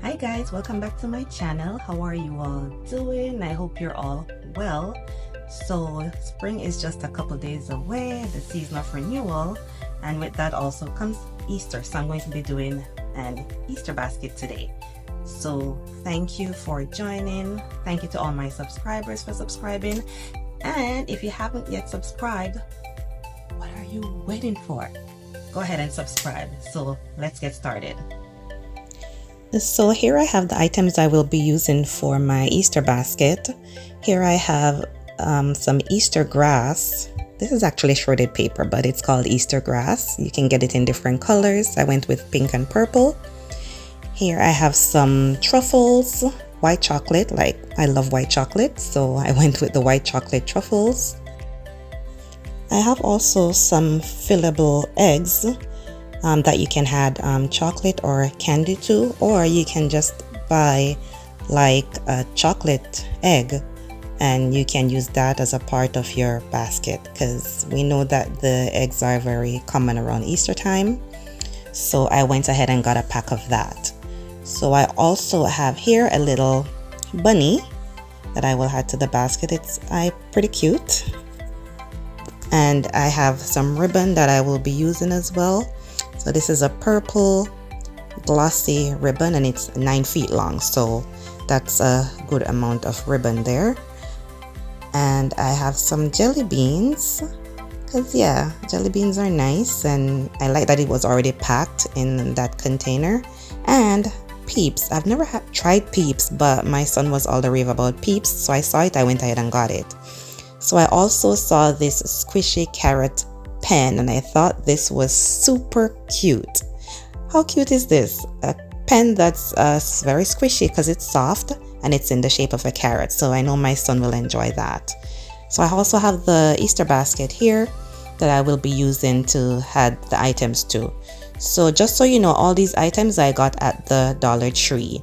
Hi guys, welcome back to my channel. How are you all doing? I hope you're all well. So spring is just a couple days away, the season of renewal, and with that also comes Easter. So I'm going to be doing an Easter basket today. So thank you for joining. Thank you to all my subscribers for subscribing. And if you haven't yet subscribed, what are you waiting for? Go ahead and subscribe. So let's get started. So here I have the items I will be using for my Easter basket. Here I have some Easter grass. This is actually shredded paper, but it's called Easter grass. You can get it in different colors. I went with pink and purple. Here I have some truffles, white chocolate. Like, I love white chocolate, so I went with the white chocolate truffles. I have also some fillable eggs that you can add chocolate or candy to, or you can just buy like a chocolate egg and you can use that as a part of your basket, because we know that the eggs are very common around Easter time. So I went ahead and got a pack of that. So I also have here a little bunny that I will add to the basket. It's pretty cute. And I have some ribbon that I will be using as well. So this is a purple glossy ribbon and it's 9 feet long, so that's a good amount of ribbon there. And I have some jelly beans, because yeah, jelly beans are nice, and I like that it was already packed in that container. And Peeps. I've never tried Peeps, but my son was all the rave about Peeps, so I saw it, I went ahead and got it. So I also saw this squishy carrot pen and I thought this was super cute. How cute is this? A pen that's very squishy because it's soft and it's in the shape of a carrot, so I know my son will enjoy that. So I also have the Easter basket here that I will be using to add the items to. So just so you know, all these items I got at the Dollar Tree.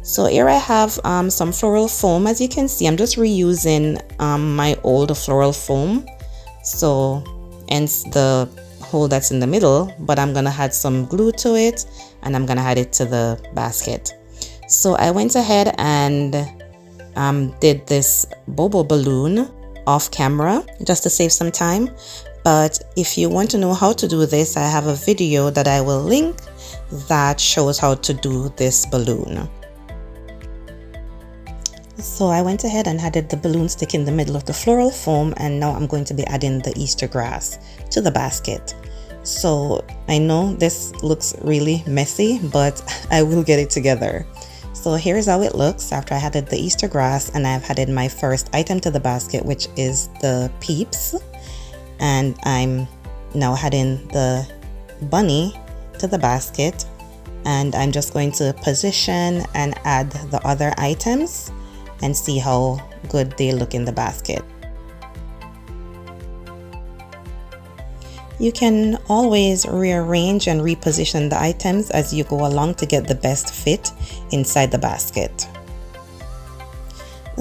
So here I have some floral foam. As you can see, I'm just reusing my old floral foam, so hence the hole that's in the middle, but I'm gonna add some glue to it and I'm gonna add it to the basket. So I went ahead and did this BOBO balloon off camera just to save some time. But if you want to know how to do this, I have a video that I will link that shows how to do this balloon. So I went ahead and added the balloon stick in the middle of the floral foam, and now I'm going to be adding the Easter grass to the basket. So I know this looks really messy, but I will get it together. So here's how it looks after I added the Easter grass and I've added my first item to the basket, which is the Peeps. And I'm now adding the bunny to the basket, and I'm just going to position and add the other items and see how good they look in the basket. You can always rearrange and reposition the items as you go along to get the best fit inside the basket.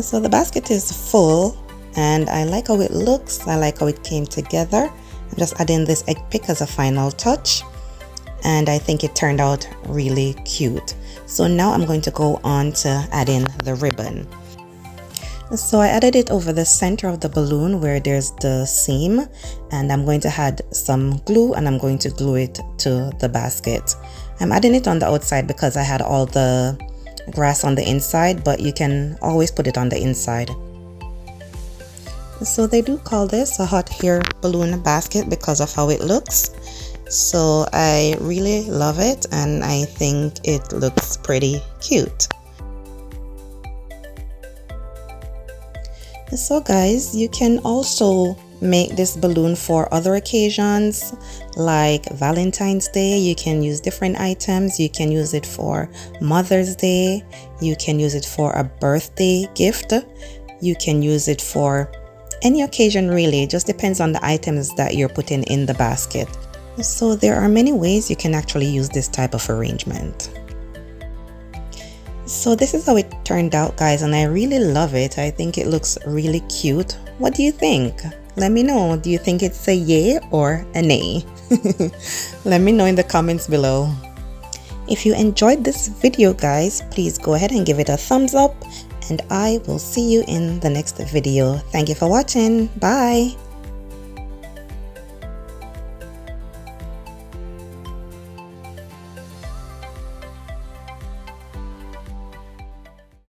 So the basket is full and I like how it looks. I like how it came together. I'm just adding this egg pick as a final touch, and I think it turned out really cute. So now I'm going to go on to adding the ribbon. So I added it over the center of the balloon where there's the seam, and I'm going to add some glue and I'm going to glue it to the basket. I'm adding it on the outside because I had all the grass on the inside, but you can always put it on the inside. So they do call this a hot air balloon basket because of how it looks. So I really love it and I think it looks pretty cute. So guys, you can also make this balloon for other occasions like Valentine's Day. You can use different items. You can use it for Mother's Day. You can use it for a birthday gift. You can use it for any occasion really. It just depends on the items that you're putting in the basket. So there are many ways you can actually use this type of arrangement. So this is how it turned out, guys, and I really love it. I think it looks really cute. What do you think? Let me know. Do you think it's a yay or a nay? Let me know in the comments below. If you enjoyed this video, guys, please go ahead and give it a thumbs up, and I will see you in the next video. Thank you for watching. Bye.